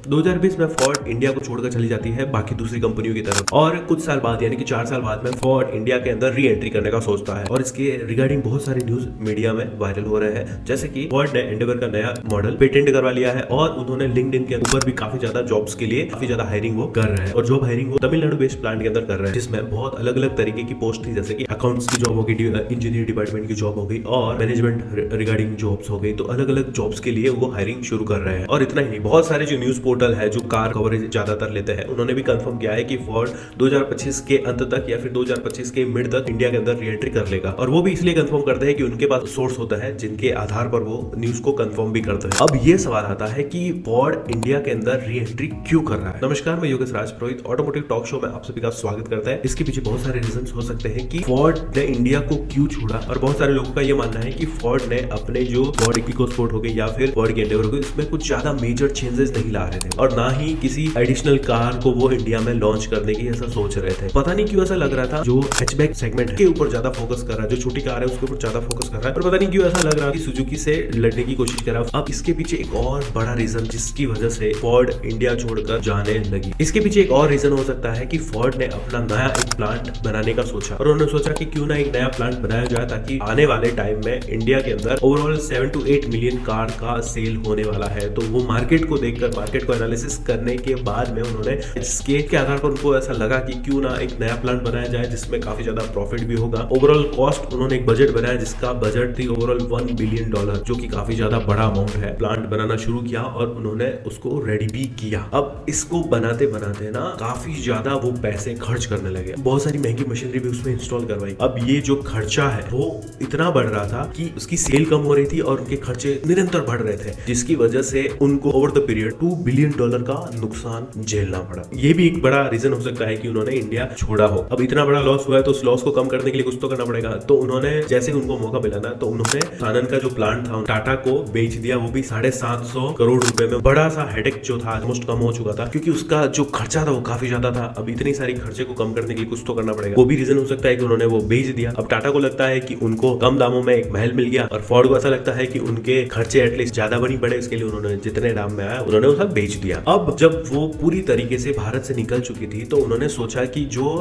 2020 में Ford India को छोड़कर चली जाती है बाकी दूसरी कंपनियों की तरफ, और कुछ साल बाद यानी कि 4 साल बाद में फोर्ड इंडिया के अंदर री एंट्री करने का सोचता है। और इसके रिगार्डिंग बहुत सारे न्यूज मीडिया में वायरल हो रहे हैं, जैसे कि फोर्ड ने एंडेवर का नया मॉडल पेटेंट करवा लिया है और उन्होंने लिंक्डइन के ऊपर भी काफी ज्यादा जॉब्स के लिए काफी ज्यादा हायरिंग वो कर रहे हैं। और जॉब हायरिंग वो तमिलनाडु बेस्ड प्लांट के अंदर कर रहे हैं, जिसमें बहुत अलग अलग तरीके की पोस्ट थी, जैसे कि अकाउंट्स की जॉब होगी, इंजीनियर डिपार्टमेंट की जॉब हो गई और मैनेजमेंट रिगार्डिंग जॉब्स हो गई। तो अलग अलग जॉब्स के लिए वो हायरिंग शुरू कर रहे हैं। और इतना ही नहीं, बहुत सारे जो न्यूज पोर्टल है जो कार कवरेज ज्यादातर लेते हैं, उन्होंने भी कंफर्म किया है कि फोर्ड 2025 के अंत तक या फिर 2025 के मिड तक इंडिया के अंदर री एंट्री कर लेगा। और वो भी इसलिए कंफर्म करते हैं कि उनके पास सोर्स होता है जिनके आधार पर वो न्यूज को कंफर्म भी करते हैं। अब ये सवाल आता है कि फोर्ड इंडिया के अंदर री एंट्री क्यों कर रहा है। नमस्कार, मैं Yogesh Raj Purohit automotive talk show में आप सभी का स्वागत करता है। इसके पीछे बहुत सारे रीजन हो सकते हैं कि फोर्ड ने इंडिया को क्यों छोड़ा। और बहुत सारे लोगों का ये मानना है कि फोर्ड ने अपने जो फोर्ड इकोस्पोर्ट हो गई या फिर फोर्ड की एंडेवर हो गई, इसमें कुछ ज्यादा मेजर चेंजेस नहीं ला रहे थे और ना ही किसी एडिशनल कार को वो इंडिया में लॉन्च करने की ऐसा सोच रहे थे। पता नहीं क्यों ऐसा लग रहा था जो हैचबैक सेगमेंट के ऊपर ज्यादा फोकस कर रहा है, जो छोटी कार है उसके ऊपर ज्यादा फोकस कर रहा है। और पता नहीं क्यों ऐसा लग रहा है कि सुजुकी से लड़ने की कोशिश कर रहा है। अब इसके पीछे एक और बड़ा रीजन जिसकी वजह से फोर्ड इंडिया छोड़कर जाने लगी, इसके पीछे एक और रीजन हो सकता है कि फोर्ड ने अपना नया एक प्लांट बनाने का सोचा और उन्होंने सोचा कि क्यों ना एक नया प्लांट बनाया जाए ताकि आने वाले टाइम में इंडिया के अंदर ओवरऑल 7 to 8 मिलियन कार का सेल होने वाला है। तो वो मार्केट को देखकर, मार्केट को एनालिसिस करने के बाद में उन्होंने इसके आधार पर उनको ऐसा लगा कि क्यों ना एक नया प्लांट बनाया जाए जिसमें काफी ज्यादा प्रॉफिट भी होगा। ओवरऑल कॉस्ट उन्होंने एक बजट बनाया जिसका बजट थी ओवरऑल $1 बिलियन, जो कि काफी ज्यादा बड़ा अमाउंट है। प्लांट बनाना शुरू किया और उन्होंने उसको रेडी भी किया। अब इसको बनाते बनाते ना काफी ज्यादा वो पैसे खर्च करने लगे, बहुत सारी महंगी मशीनरी भी उसमें इंस्टॉल करवाई। अब ये जो खर्चा है वो इतना बढ़ रहा था कि उसकी सेल कम हो रही थी और उनके खर्चे निरंतर बढ़ रहे थे, जिसकी वजह से उनको ओवर द पीरियड $2 बिलियन का नुकसान झेलना पड़ा। ये भी एक बड़ा रीजन हो सकता है कि उन्होंने इंडिया छोड़ा हो। अब इतना बड़ा लॉस हुआ है तो उस लॉस को कम करने के लिए कुछ तो करना पड़ेगा। तो उन्होंने जैसे उनको मौका मिला ना, तो उन्होंने सानन का जो प्लांट था टाटा को बेच दिया, वो भी 750 करोड़ रुपए में। बड़ा सा हेडेक जो था ऑलमोस्ट कम हो चुका था क्योंकि उसका जो खर्चा था वो काफी ज्यादा था। अब इतनी सारी खर्चे को कम करने के लिए कुछ तो करना पड़ेगा, वो भी रीजन हो सकता है कि उन्होंने वो बेच दिया। अब टाटा को लगता है कि उनको कम दामों में एक महल मिल गया और फोर्ड को ऐसा लगता है कि उनके खर्चे एटलीस्ट ज्यादा बनी पड़े, इसके लिए उन्होंने जितने दाम में आया उन्होंने वो सब बेच दिया। अब जब वो पूरी तरीके से भारत से निकल चुकी थी तो उन्होंने सोचा कि जो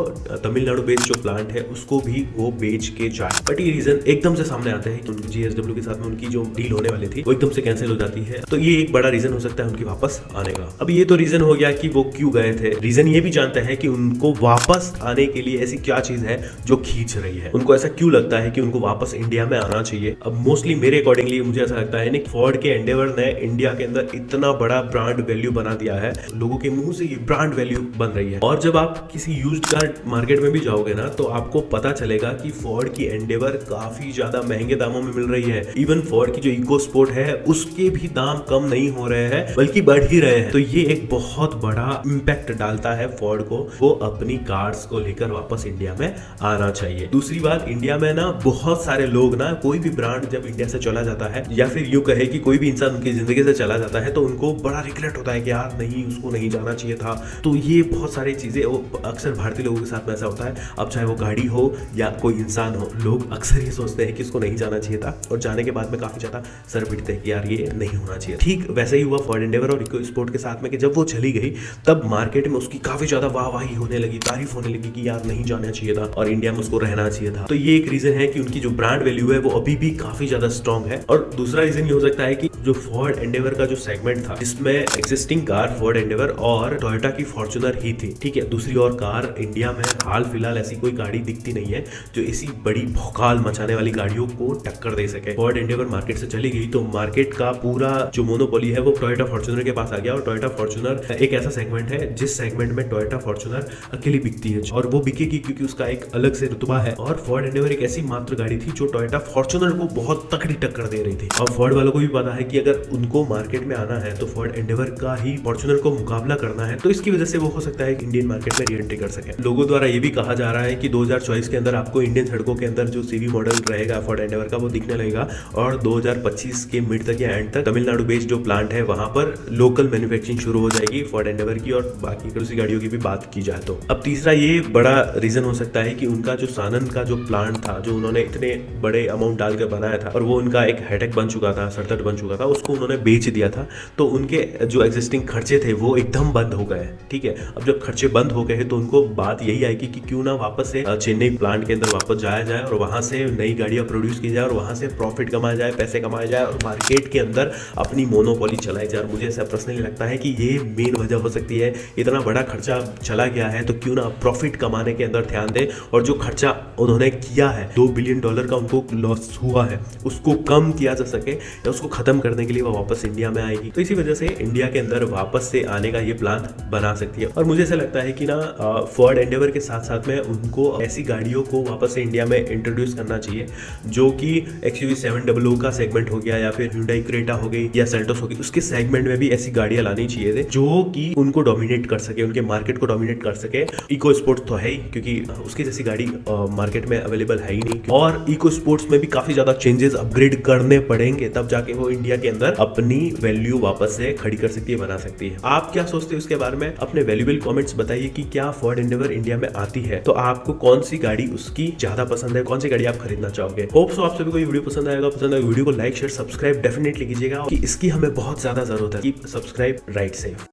तमिलनाडु बेस्ड जो प्लांट है उसको भी वो बेच के जाए। बट ये रीजन एकदम से सामने आता है कि उनकी जीएसडब्ल्यू के साथ में उनकी जो डील होने वाली थी वो एकदम से कैंसिल हो जाती है। तो ये एक बड़ा रीजन हो सकता है उनकी वापस आने का। अब ये तो रीजन हो गया कि वो क्यों गए थे। रीजन ये भी जानते हैं कि उनको वापस आने के लिए ऐसी क्या चीज है जो खींच रही है, उनको ऐसा क्यों लगता है कि उनको वापस इंडिया में आना चाहिए। अब मोस्टली मेरे अकॉर्डिंगली मुझे ऐसा लगता है फोर्ड के एंडेवर ने इंडिया के अंदर इतना बड़ा ब्रांड वैल्यू बना दिया है, लोगों के मुंह से ये ब्रांड वैल्यू बन रही है। और जब आप किसी यूज्ड कार मार्केट में भी जाओगे ना तो आपको पता चलेगा कि फोर्ड की एंडेवर काफी ज्यादा महंगे दामों में मिल रही है। इवन फोर्ड की जो इको स्पोर्ट है उसके भी दाम कम नहीं हो रहे हैं बल्कि बढ़ ही रहे हैं। तो ये एक बहुत बड़ा इंपैक्ट डालता है फोर्ड को, वो अपनी कार्स को लेकर वापस इंडिया में आना चाहिए। दूसरी बात, इंडिया में ना बहुत सारे लोग ना, कोई भी ब्रांड जब इंडिया से चला जाता है या फिर यूं कहे कि कोई भी इंसान उनकी जिंदगी से चला जाता है तो उनको बड़ा रिग्रेट होता है कि यार नहीं, उसको नहीं जाना चाहिए था। तो ये बहुत सारी चीजें वो अक्सर भारतीय लोगों के साथ में ऐसा होता है। अब चाहे वो गाड़ी हो या कोई इंसान हो, लोग अक्सर ये सोचते हैं कि इसको नहीं जाना चाहिए था और जाने के बाद में काफी ज्यादा सर पिटते हैं कि यार ये नहीं होना चाहिए। ठीक वैसे ही हुआ फोर्ड एंडेवर और इको स्पोर्ट के साथ में कि जब वो चली गई तब मार्केट में उसकी काफी ज्यादा वाहवाही होने लगी, तारीफ होने लगी कि यार नहीं जाना चाहिए था और इंडिया में उसको रहना चाहिए था। तो ये एक रीजन है कि उनकी जो ब्रांड वैल्यू है वो अभी भी काफी ज्यादा स्ट्रॉन्ग है। और दूसरा रीजन ये हो सकता है कि जो फोर्ड एंडेवर का जो सेगमेंट था जिसमें एक्सिस्टिंग कार फोर्ड एंडेवर और टोयोटा की फॉर्च्यूनर ही थी, ठीक है, दूसरी और कार इंडिया में हाल फिलहाल ऐसी कोई गाड़ी दिखती नहीं है जो इसी बड़ी भौकाल मचाने वाली गाड़ियों को टक्कर दे सके। फोर्ड एंडेवर मार्केट से चली गई तो मार्केट का पूरा जो मोनोपोली है वो टोयोटा फॉर्च्यूनर के पास आ गया। और टोयोटा फॉर्च्यूनर एक ऐसा सेगमेंट है जिस सेगमेंट में टोयोटा फॉर्च्यूनर अकेली बिकती है और वो बिकेगी क्योंकि उसका एक अलग से रुतबा है। और फोर्ड एंडेवर एक ऐसी मात्र गाड़ी थी जो टोयोटा फॉर्च्यूनर को बहुत तकड़ी टक्कर दे रही थी। और फोर्ड वालों को भी पता है कि अगर उनको मार्केट में आना है तो फोर्ड एंडेवर का ही फॉर्च्यूनर को मुकाबला करना है। तो इसकी वजह से वो हो सकता है कि इंडियन मार्केट में री एंट्री कर सके। लोगों द्वारा ये भी कहा जा रहा है कि 2024 के अंदर आपको इंडियन सड़कों के अंदर जो सीवी मॉडल रहेगा फोर्ड एंडेवर का वो दिखने लगेगा और 2025 के मिड तक या एंड तक तमिलनाडु बेस्ड जो प्लांट है वहां पर लोकल मैन्युफैक्चरिंग शुरू हो जाएगी फोर्ड एंडेवर की और बाकी दूसरी गाड़ियों की भी बात की जाए तो। अब तीसरा ये बड़ा रीजन हो सकता है कि उनका जो सानन का जो प्लांट था जो उन्होंने इतने बड़े अमाउंट डालकर बनाया था और वो उनका एक हेडेक बन चुका था, सरदर्द बन चुका था, उसको उन्होंने बेच दिया था। तो उनके जो एग्जिस्टिंग खर्चे थे वो एकदम बंद हो गए। ठीक है, अब जब खर्चे बंद हो गए हैं तो उनको बात यही आएगी कि क्यों ना वापस से चेन्नई प्लांट के अंदर वापस जाया जाए और वहां से नई गाड़ियां प्रोड्यूस की जाए और वहां से प्रॉफिट कमाया जाए, पैसे कमाया जाए और मार्केट के अंदर अपनी मोनोपोली चलाई जाए। मुझे ऐसा पर्सनली लगता है कि ये मेन वजह हो सकती है। इतना बड़ा खर्चा चला गया है तो क्यों ना प्रॉफिट कमाने के अंदर ध्यान दें और जो खर्चा उन्होंने किया है, $2 बिलियन का उनको लॉस हुआ है, उसको कम किया जा सके या उसको खत्म करने के लिए वो वापस इंडिया में आएगी। तो इसी वजह से इंडिया के अंदर वापस से आने का ये प्लान बना सकती है। और मुझे ऐसा लगता है कि ना फोर्ड एंडेवर के साथ साथ में उनको ऐसी गाड़ियों को वापस से इंडिया में इंट्रोड्यूस करना चाहिए जो कि XUV 700 का सेगमेंट हो गया या फिर Hyundai क्रेटा हो गई या सेल्टोस हो गई, उसके सेगमेंट में भी ऐसी गाड़ियां लानी चाहिए थे जो कि उनको डोमिनेट कर सके, उनके मार्केट को डोमिनेट कर सके। इको स्पोर्ट्स तो है ही, क्योंकि उसकी जैसी गाड़ी मार्केट में अवेलेबल है ही नहीं, और इको स्पोर्ट्स में भी काफी ज्यादा चेंजेस अपग्रेड करने पड़ेंगे तब जाके वो इंडिया के अंदर अपनी वैल्यू वापस से खड़ी कर सकती है, बना सकती है। आप क्या सोचते हो इसके बारे में? अपने वैल्यूएबल कमेंट्स बताइए कि क्या फोर्ड एंडेवर इंडिया में आती है तो आपको कौन सी गाड़ी उसकी ज्यादा पसंद है, कौन सी गाड़ी आप खरीदना चाहोगे। होप सो आप सभी को ये वीडियो पसंद आएगा। पसंद आएगा वीडियो को लाइक शेयर सब्सक्राइब डेफिनेटली कीजिएगा कि इसकी हमें बहुत ज्यादा जरूरत है। Keep subscribe right safe.